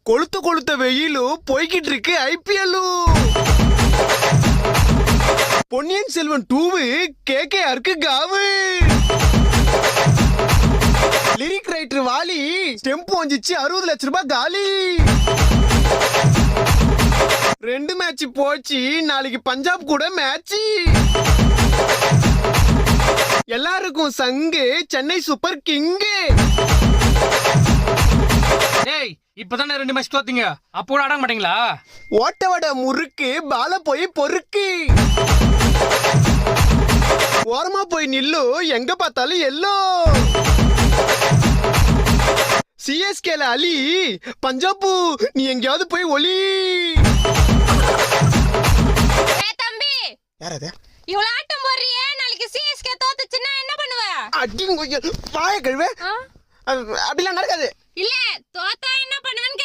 கொளுத்த கொளுத்த வெயிலும் போய்கிட்டு இருக்கு ஐபிஎல்லும். பொன்னியின் செல்வன் 2 கேகேஆருக்கு காவு. லிரிக் ரைட்டர் வாலி ஸ்டெம்ப் வந்துச்சு 60 லட்சம் ரூபாய் காலி. 2 மேட்ச் போச்சு, நாளைக்கு பஞ்சாப் கூட மேட்ச். எல்லாருக்கும் சங்கு சென்னை சூப்பர் கிங்கு. டேய் இப்பதானே 2 மேட்ச் தோத்தீங்க, அப்போ ஆட மாட்டீங்களா? ஓட்ட வட முறுக்கு பால போய் பொறுக்கு. ஓரமா போய் நில்லு, எங்க பார்த்தாலும் எல்லோ. சிஎஸ்கேல அலி, பஞ்சாபு நீ எங்கயாவது போய் ஒலி. தம்பி யாரது இவ்வளவு ஆட்டம் போடுறியே, நாளைக்கு சிஎஸ்கே தோத்துச்சுன்னா என்ன பண்ணுவ? அடிங்க வாய கழுவே. அப்படிலாம் நடக்காது. இல்ல தோத்தா என்ன பண்ணுவேன்னு